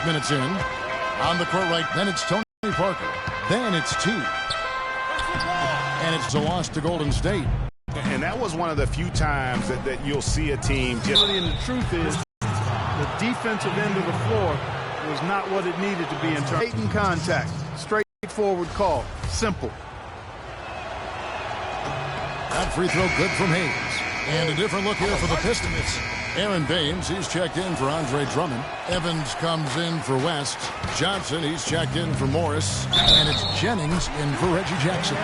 5 minutes in. On the court right, then it's Tony Parker. Then it's T. And it's a loss to Golden State. And that was one of the few times that you'll see a team just... And the truth is, the defensive end of the floor was not what it needed to be in terms of contact. Straightforward call. Simple. That free throw good from Hayes. And a different look here for the Pistons. Aaron Baines, he's checked in for Andre Drummond. Evans comes in for West. Johnson, he's checked in for Morris. And it's Jennings in for Reggie Jackson.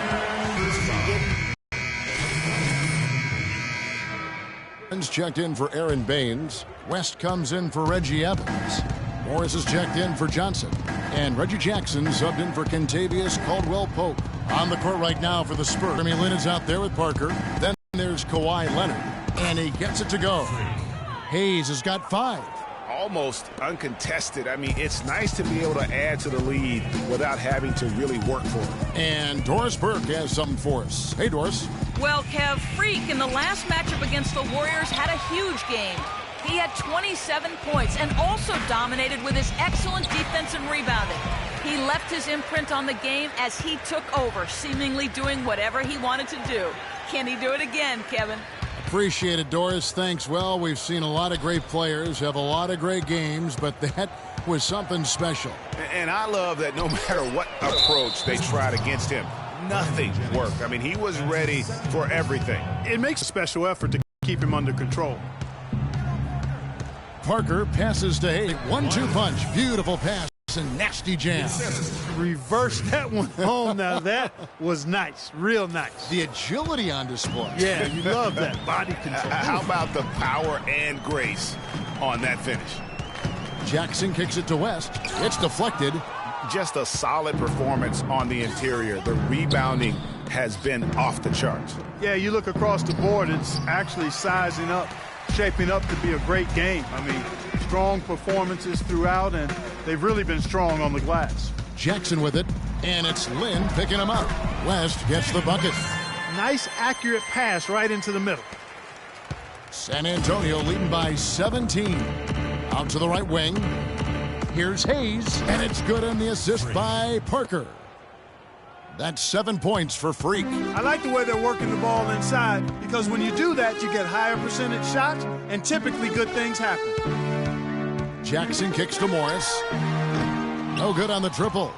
Evans checked in for Aaron Baines. West comes in for Reggie Evans. Morris is checked in for Johnson. And Reggie Jackson subbed in for Kentavious Caldwell-Pope. On the court right now for the Spurs. Jeremy Lin is out there with Parker. Then there's Kawhi Leonard. And he gets it to go. Hayes has got 5. Almost uncontested. I mean, it's nice to be able to add to the lead without having to really work for it. And Doris Burke has something for us. Hey, Doris. Well, Kev, Freak in the last matchup against the Warriors had a huge game. He had 27 points and also dominated with his excellent defense and rebounding. He left his imprint on the game as he took over, seemingly doing whatever he wanted to do. Can he do it again, Kevin? Appreciate it, Doris. Thanks. Well, we've seen a lot of great players have a lot of great games, but that was something special. And I love that no matter what approach they tried against him, nothing worked. I mean, he was ready for everything. It makes a special effort to keep him under control. Parker passes to Hayes. 1-2 punch. Beautiful pass and nasty jam. Reverse that one home. Now that was nice. Real nice. The agility on display. Yeah, you love that body control. How about the power and grace on that finish? Jackson kicks it to West. It's deflected. Just a solid performance on the interior. The rebounding has been off the charts. Yeah, you look across the board, it's actually sizing up, shaping up to be a great game. I mean, strong performances throughout, and they've really been strong on the glass. Jackson with it, and it's Lynn picking him up. West gets the bucket. Nice, accurate pass right into the middle. San Antonio leading by 17. Out to the right wing. Here's Hayes, and it's good on the assist by Parker. That's 7 points for Freak. I like the way they're working the ball inside, because when you do that, you get higher percentage shots, and typically good things happen. Jackson kicks to Morris. No good on the triple.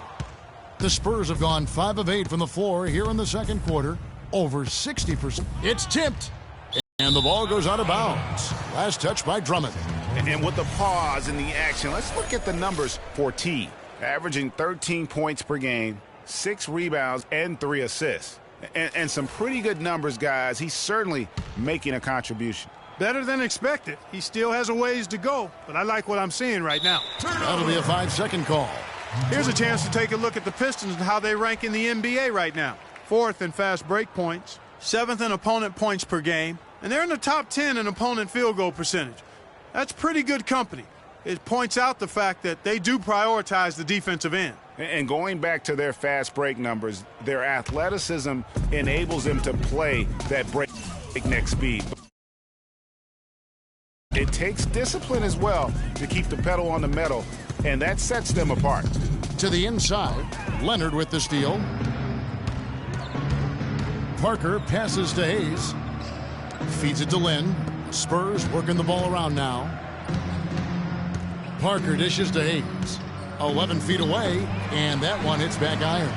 The Spurs have gone 5 of 8 from the floor here in the second quarter. Over 60%. It's tipped. And the ball goes out of bounds. Last touch by Drummond. And with the pause in the action, let's look at the numbers for T. Averaging 13 points per game, 6 rebounds, and 3 assists. And some pretty good numbers, guys. He's certainly making a contribution. Better than expected. He still has a ways to go, but I like what I'm seeing right now. That'll be a 5-second call. Here's a chance to take a look at the Pistons and how they rank in the NBA right now. 4th in fast break points, 7th in opponent points per game, and they're in the top 10 in opponent field goal percentage. That's pretty good company. It points out the fact that they do prioritize the defensive end. And going back to their fast break numbers, their athleticism enables them to play that breakneck speed. It takes discipline as well to keep the pedal on the metal, and that sets them apart. To the inside, Leonard with the steal. Parker passes to Hayes. Feeds it to Lynn. Spurs working the ball around now. Parker dishes to Hayes. 11 feet away, and that one hits back iron.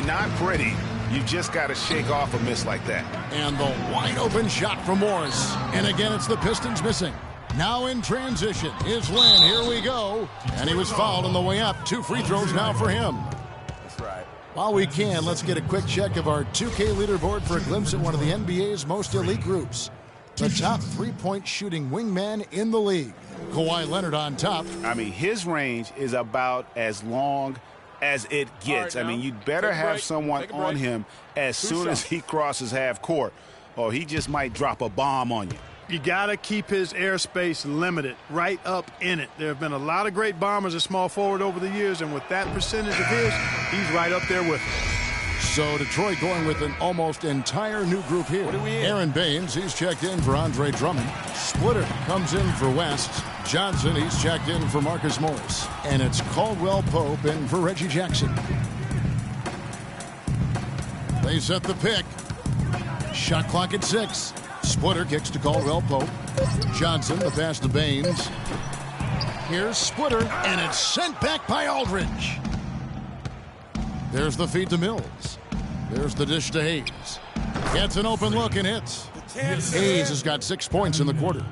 Not pretty. You just got to shake off a miss like that. And the wide open shot from Morris. And again, it's the Pistons missing. Now in transition is Lynn. Here we go. And he was fouled on the way up. 2 free throws now for him. That's right. While we can, let's get a quick check of our 2K leaderboard for a glimpse at one of the NBA's most elite groups. The top 3-point shooting wingman in the league. Kawhi Leonard on top. I mean, his range is about as long as it gets. I mean, you'd better have someone on him as soon as he crosses half court, or he just might drop a bomb on you. You got to keep his airspace limited, right up in it. There have been a lot of great bombers at small forward over the years, and with that percentage of his, he's right up there with him. So Detroit going with an almost entire new group here. Aaron Baines, he's checked in for Andre Drummond. Splitter comes in for West. Johnson, he's checked in for Marcus Morris. And it's Caldwell Pope in for Reggie Jackson. They set the pick. Shot clock at 6. Splitter kicks to Caldwell Pope. Johnson, the pass to Baines. Here's Splitter, and it's sent back by Aldridge. There's the feed to Mills. There's the dish to Hayes. Gets an open look and hits. Hayes has got 6 points in the quarter.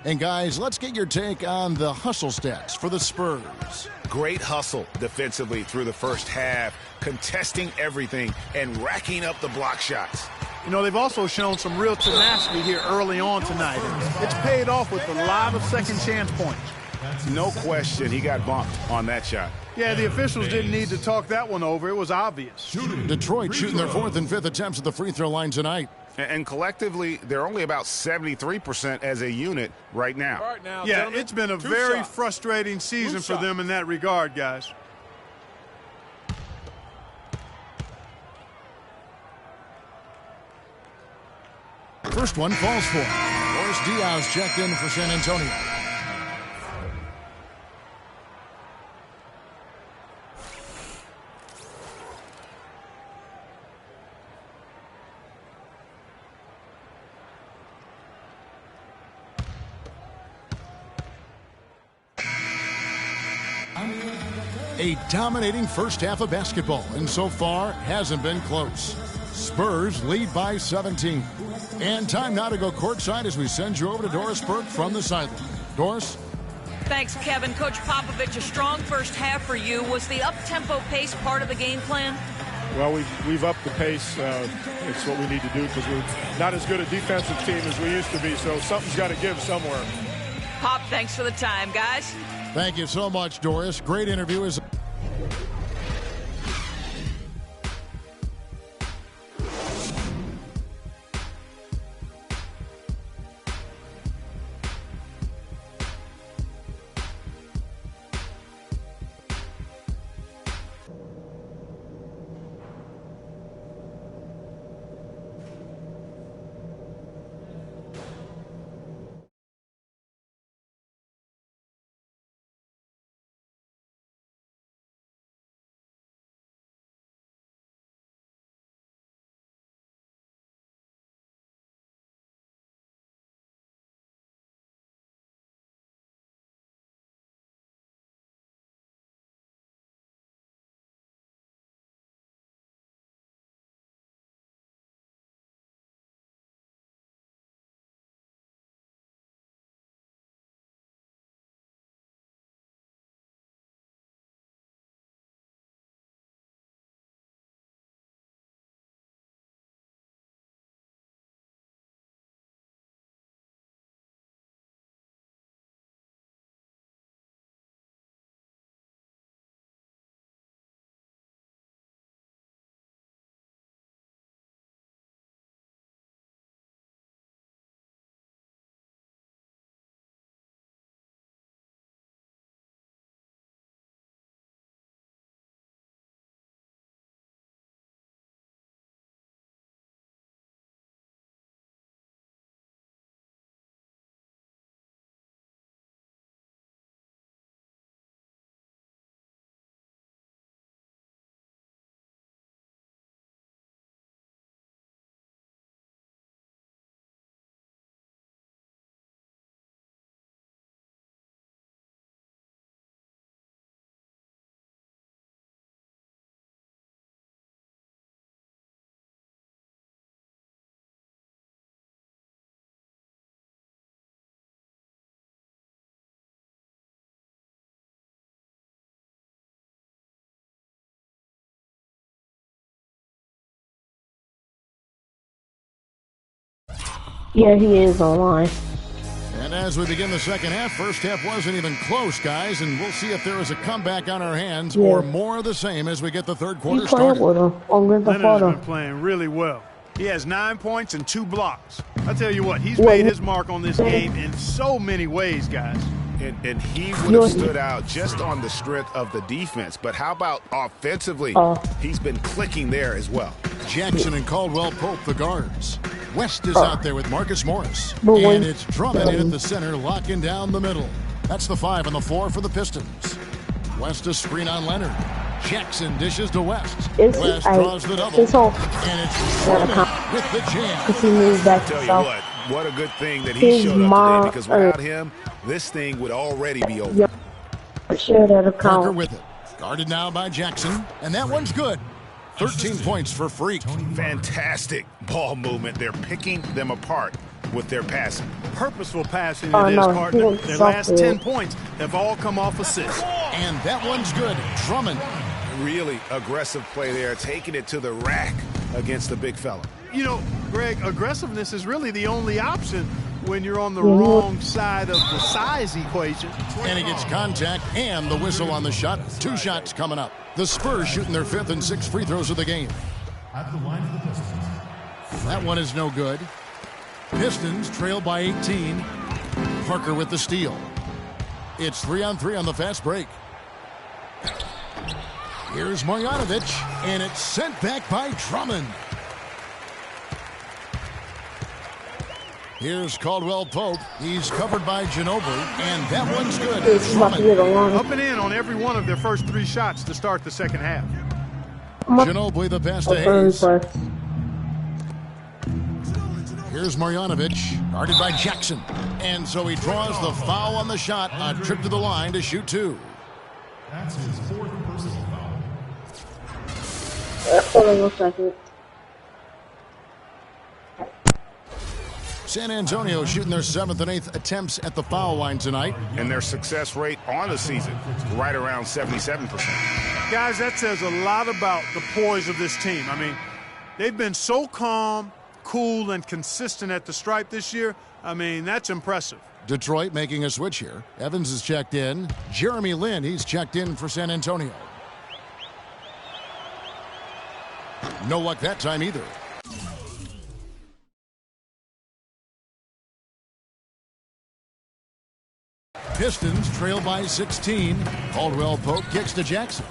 And guys, let's get your take on the hustle stats for the Spurs. Great hustle defensively through the first half, contesting everything and racking up the block shots. You know, they've also shown some real tenacity here early on tonight. It's paid off with a lot of second chance points. No question he got bumped on that shot. Yeah, the officials didn't need to talk that one over. It was obvious. Detroit shooting their 4th and 5th attempts at the free throw line tonight. And collectively, they're only about 73% as a unit right now. Yeah, it's been a very frustrating season for them in that regard, guys. First one falls for him. Boris Diaz checked in for San Antonio. A dominating first half of basketball, and so far hasn't been close. Spurs lead by 17. And time now to go courtside as we send you over to Doris Burke from the sideline. Doris? Thanks, Kevin. Coach Popovich, a strong first half for you. Was the up-tempo pace part of the game plan? Well, we've upped the pace. It's what we need to do because we're not as good a defensive team as we used to be, so something's got to give somewhere. Pop, thanks for the time, guys. Thank you so much, Doris. Great interview. Yeah, he is online. And as we begin the second half, first half wasn't even close, guys, and we'll see if there is a comeback on our hands or more of the same as we get the third quarter started. Leonard's been playing really well. He has 9 points and 2 blocks. I tell you what, he's made his mark on this game in so many ways, guys. And he would have stood out just on the strength of the defense. But how about offensively? He's been clicking there as well. Jackson and Caldwell Pope, the guards. West is out there with Marcus Morris. And it's Drummond in at the center, locking down the middle. That's the 5 and the 4 for the Pistons. West a screen on Leonard. Jackson dishes to West. West draws the double. And it's Drummond with the jam. Because he moved back Tell himself. you what a good thing that he showed up today, because without him, this thing would already be over. Sure, that'll Parker count. with it. Guarded now by Jackson. And that one's good. 13 points for Freak. Fantastic ball movement. They're picking them apart with their passing. Purposeful passing Oh, it is, no, he partner. went Their soft last with 10 it. points have all come off assists. And that one's good. Drummond. Really aggressive play there, taking it to the rack against the big fella. You know, Greg, aggressiveness is really the only option when you're on the wrong side of the size equation. And he gets contact and the whistle on the shot. 2 shots coming up. The Spurs shooting their 5th and 6th free throws of the game. That one is no good. Pistons trail by 18. Parker with the steal. It's 3-on-3 on the fast break. Here's Marjanovic, and it's sent back by Drummond. Here's Caldwell Pope. He's covered by Ginobili, and that one's good. It's about to get a long. Up and in on every one of their first 3 shots to start the second half. Ginobili the pass to Hayes. Here's Marjanovic, guarded by Jackson. And so he draws the foul on the shot, a trip to the line to shoot 2. That's his 4th personal foul. Hold on 1 second. San Antonio shooting their 7th and 8th attempts at the foul line tonight. And their success rate on the season, right around 77%. Guys, that says a lot about the poise of this team. I mean, they've been so calm, cool, and consistent at the stripe this year. I mean, that's impressive. Detroit making a switch here. Evans is checked in. Jeremy Lin, he's checked in for San Antonio. No luck that time either. Pistons trail by 16. Caldwell Pope kicks to Jackson.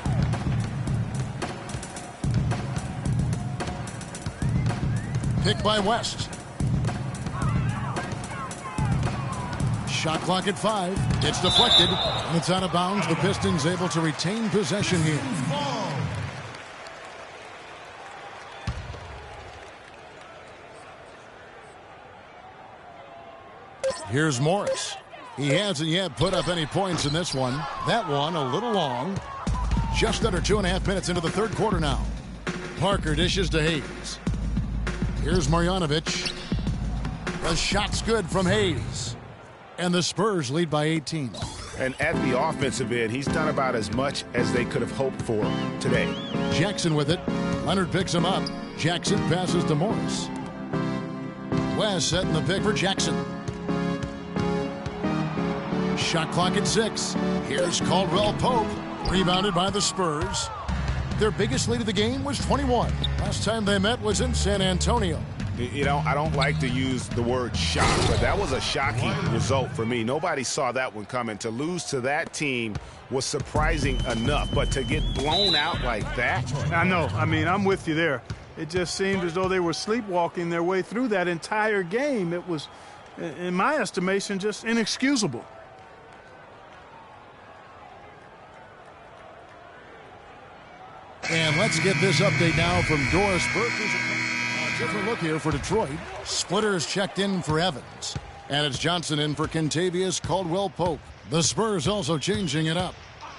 Picked by West. Shot clock at 5. It's deflected. And it's out of bounds. The Pistons able to retain possession here. Here's Morris. He hasn't yet put up any points in this one. That one a little long. Just under 2.5 minutes into the 3rd quarter now. Parker dishes to Hayes. Here's Marjanovic. The shot's good from Hayes. And the Spurs lead by 18. And at the offensive end, he's done about as much as they could have hoped for today. Jackson with it. Leonard picks him up. Jackson passes to Morris. West setting the pick for Jackson. Shot clock at 6. Here's Caldwell Pope. Rebounded by the Spurs. Their biggest lead of the game was 21. Last time they met was in San Antonio. You know, I don't like to use the word shock, but that was a shocking result for me. Nobody saw that one coming. To lose to that team was surprising enough, but to get blown out like that. I know. I mean, I'm with you there. It just seemed as though they were sleepwalking their way through that entire game. It was, in my estimation, just inexcusable. And let's get this update now from Doris Burke. A different look here for Detroit. Splitters checked in for Evans. And it's Johnson in for Kentavious Caldwell-Pope. The Spurs also changing it up.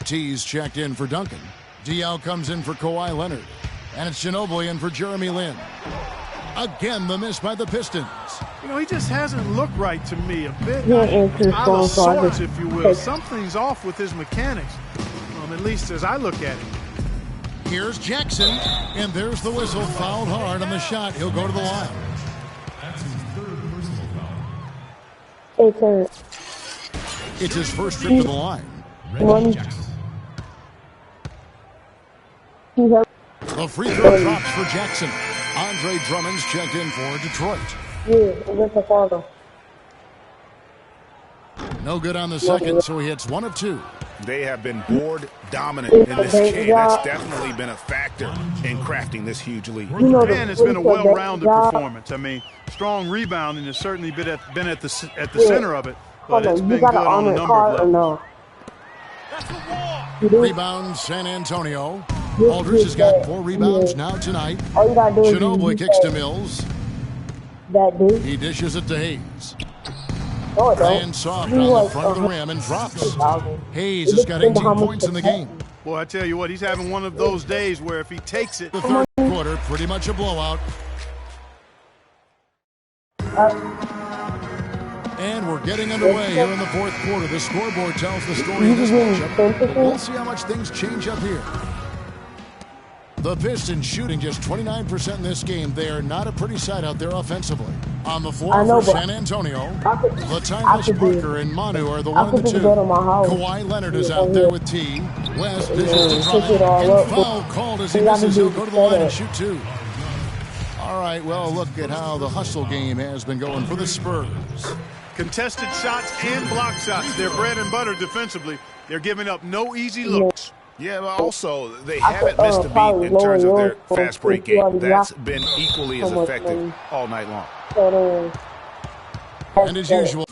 T's checked in for Duncan. Diaw comes in for Kawhi Leonard. And it's Ginobili in for Jeremy Lin. Again, the miss by the Pistons. You know, he just hasn't looked right to me. A bit Yeah, into the out of phone, so I sorts, just- if you will. Something's off with his mechanics, at least as I look at it. Here's Jackson, and there's the whistle. Fouled hard on the shot. He'll go to the line. That's his 3rd personal foul. It's his first trip to the line. Reggie Jackson. The free throw drops for Jackson. Andre Drummond's checked in for Detroit. No good on the second, so he hits 1 of 2. They have been board dominant in this game. That's definitely been a factor in crafting this huge lead. And it's been a well-rounded performance. I mean, strong rebounding has certainly been at the center of it. but it's You been got good an on a armored number car of or levels. no? You do? Rebound San Antonio. Aldridge has got 4 rebounds now tonight. All you gotta do is Ginobili kicks to Mills. that dude. He dishes it to Hayes. No, it Ryan don't. soft He on the was front of the rim and drops. 100,000. Hayes It has got depends on 18 how much points in the they game. pay. Boy, I tell you what, he's having one of those days where if he takes it, The third quarter, pretty much a blowout. And we're getting underway here in the fourth quarter. The scoreboard tells the story of this matchup. We'll see how much things change up here. The Pistons shooting just 29% in this game. They are not a pretty sight out there offensively. On the floor for San Antonio, the timeless Parker and Manu are the 1 and the 2. Kawhi Leonard is out there with T. West dishes to Drummond. And foul called as he misses. He'll go to the line and shoot 2. All right, well, look at how the hustle game has been going for the Spurs. contested shots and block shots, their bread and butter defensively. They're giving up no easy looks. Yeah, but also they haven't missed a beat in terms of their fast break game. That's been equally as effective all night long. And as usual,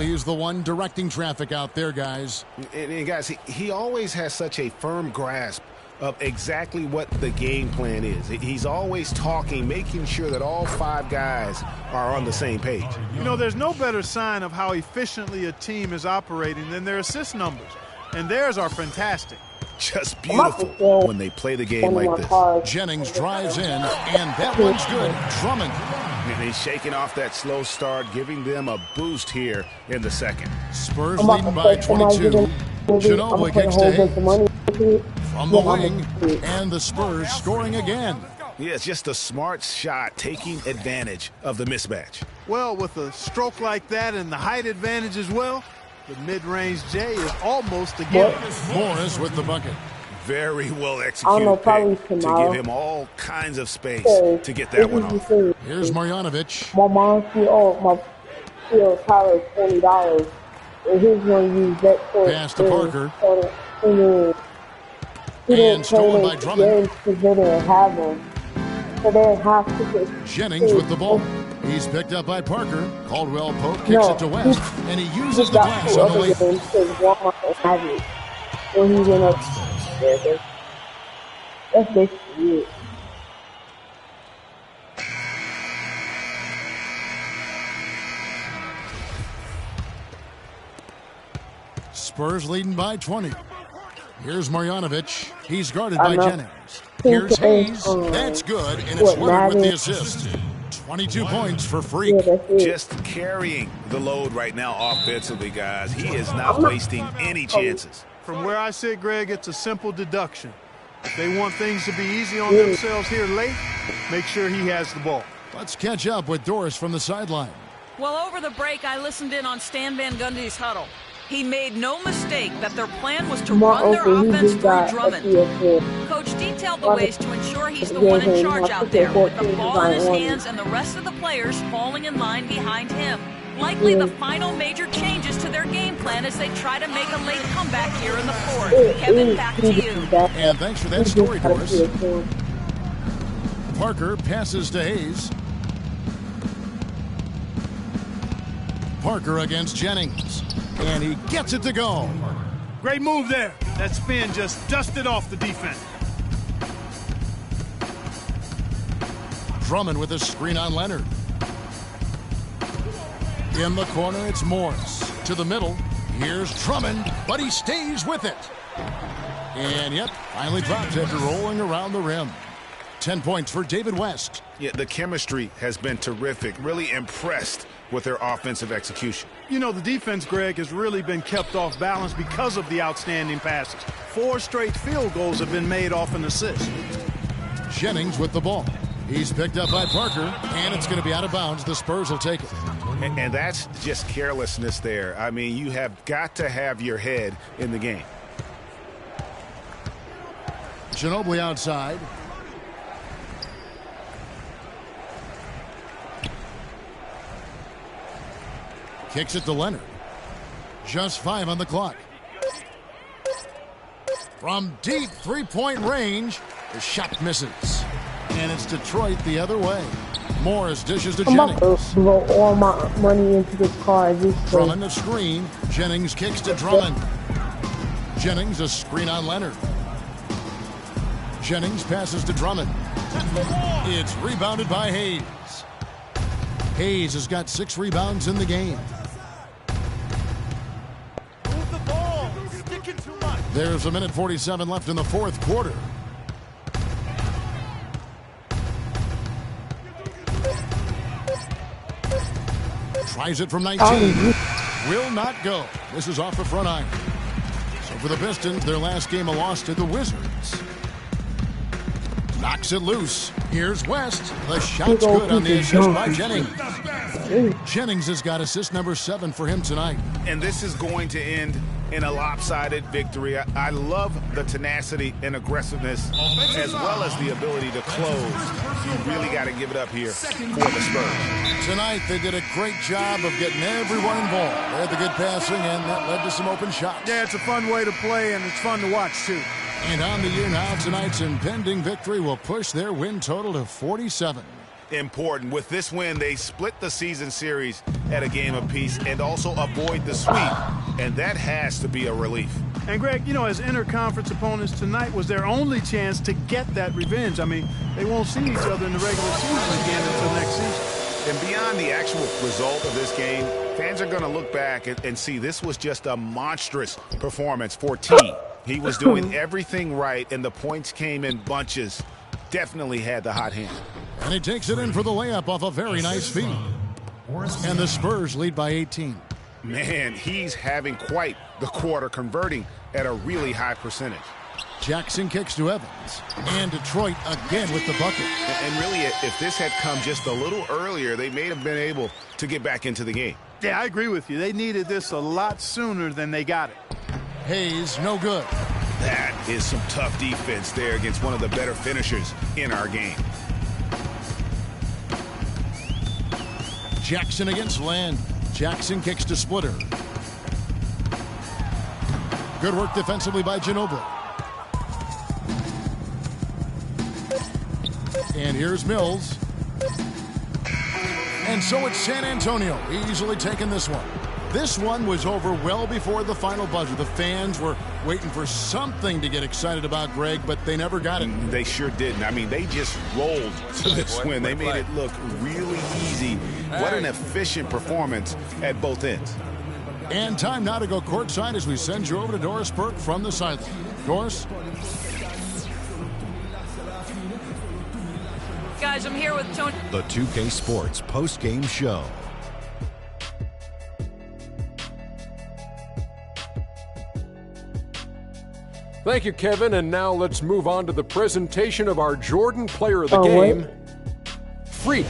he's the one directing traffic out there, guys. And guys, he always has such a firm grasp of exactly what the game plan is. He's always talking, making sure that all five guys are on the same page. You know, there's no better sign of how efficiently a team is operating than their assist numbers. And theirs are fantastic. Just beautiful when they play the game like this. Jennings drives in, and that one's good. Drummond. And he's shaking off that slow start, giving them a boost here in the second. Spurs leading by 22. Ginobili kicks to Hayes from the wing, and the Spurs scoring again. Yeah, it's just a smart shot, taking advantage of the mismatch. Well, with a stroke like that and the height advantage as well, the mid-range J is almost a given. Morris with the bucket. Very well executed pick to give him all kinds of space to get that one off. Here's Marjanovic. My mom, she owed Tyler $20, and he's going to use that for pass to Parker. And stolen by Drummond. They didn't have him. So they have to Jennings with the ball. He's picked up by Parker. Caldwell Pope kicks it to West, and he uses the glass on the left. When he went up there. That's basically it. Spurs leading by 20. Here's Marjanovic. He's guarded by Jennings. Here's Hayes. That's good, and it's Leonard with the assist. 22 points for Freak. Just carrying the load right now offensively, guys. He is not wasting any chances. From where I sit, Greg, it's a simple deduction. If they want things to be easy on themselves here late, make sure he has the ball. Let's catch up with Doris from the sideline. Well, over the break, I listened in on Stan Van Gundy's huddle. He made no mistake that their plan was to run their offense through Drummond. Coach detailed the ways to ensure he's the one in charge out there, with the ball in his hands and the rest of the players falling in line behind him. Likely the final major changes to their game plan as they try to make a late comeback here in the fourth. Kevin, back to you. And thanks for that story, Doris. Parker passes to Hayes. Parker against Jennings. And he gets it to go. Great move there. That spin just dusted off the defense. Drummond with a screen on Leonard. In the corner, it's Morris. To the middle, here's Drummond, but he stays with it. And yep, finally drops after rolling around the rim. 10 points for David West. Yeah, the chemistry has been terrific. Really impressed with their offensive execution. You know, the defense, Greg, has really been kept off balance because of the outstanding passes. 4 straight field goals have been made off an assist. Jennings with the ball. He's picked up by Parker, and it's going to be out of bounds. The Spurs will take it. And that's just carelessness there. I mean, you have got to have your head in the game. Ginobili outside. Kicks it to Leonard. Just 5 on the clock. From deep three-point range, the shot misses. And it's Detroit the other way. Morris dishes to I'm about Jennings. to blow all my money into this car. Drummond the screen. Jennings kicks to Drummond. Jennings a screen on Leonard. Jennings passes to Drummond. It's rebounded by Hayes. Hayes has got 6 rebounds in the game. Move the ball. Sticking too much. There's 1:47 left in the fourth quarter. Tries it from 19. Will not go. This is off the front iron. So for the Pistons, their last game a loss to the Wizards. Knocks it loose. Here's West. The shot's good on the assist by Jennings. Jennings has got assist number 7 for him tonight. And this is going to end in a lopsided victory. I love the tenacity and aggressiveness as well as the ability to close. You really got to give it up here for the Spurs. Tonight, they did a great job of getting everyone involved. They had the good passing, and that led to some open shots. Yeah, it's a fun way to play, and it's fun to watch, too. And on the year now, tonight's impending victory will push their win total to 47. Important. With this win, they split the season series at a game apiece and also avoid the sweep. And that has to be a relief. And, Greg, you know, as interconference opponents, tonight was their only chance to get that revenge. I mean, they won't see each other in the regular season again until next season. And beyond the actual result of this game, fans are going to look back and see this was just a monstrous performance for T. He was doing everything right, and the points came in bunches. Definitely had the hot hand. And he takes it in for the layup off a very nice feed. And the Spurs lead by 18. Man, he's having quite the quarter, converting at a really high percentage. Jackson kicks to Evans. And Detroit again with the bucket. And really, if this had come just a little earlier, they may have been able to get back into the game. Yeah, I agree with you. They needed this a lot sooner than they got it. Hayes, no good. That is some tough defense there against one of the better finishers in our game. Jackson against Land. Jackson kicks to Splitter. Good work defensively by Ginobili. And here's Mills. And so it's San Antonio easily taking this one. This one was over well before the final buzzer. The fans were waiting for something to get excited about, Greg, but they never got it. They sure didn't. I mean, they just rolled to this win. They made it look really easy. What an efficient performance at both ends. And time now to go courtside as we send you over to Doris Burke from the sideline. Doris? Guys, I'm here with Tony. The 2K Sports post-game show. Thank you, Kevin. And now let's move on to the presentation of our Jordan Player of the Game, Freak.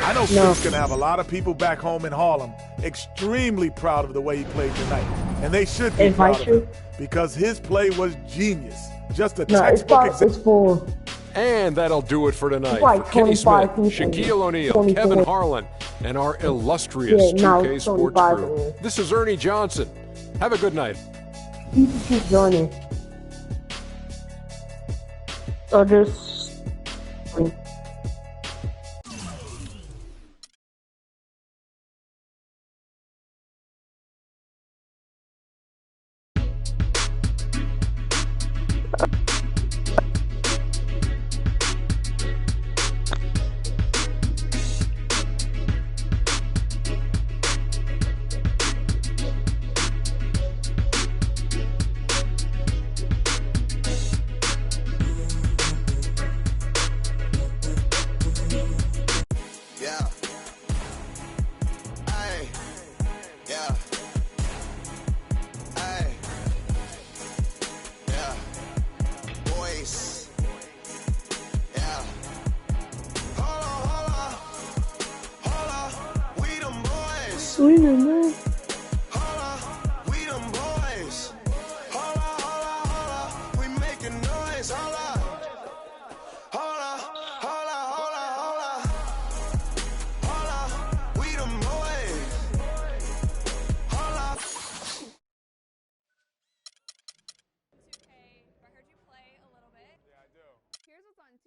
I know Freak's going to have a lot of people back home in Harlem extremely proud of the way he played tonight. And they should be proud of him because his play was genius. Just a textbook example. And that'll do it for tonight. For Kenny Smith, Shaquille O'Neal, Kevin Harlan, and our illustrious 2K Sports crew. This is Ernie Johnson. Have a good night. Keep joining. Or just...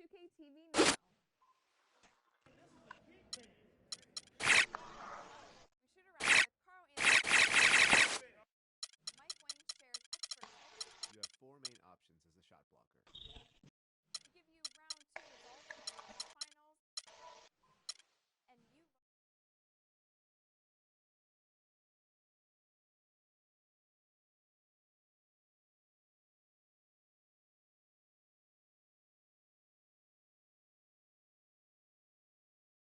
2K TV.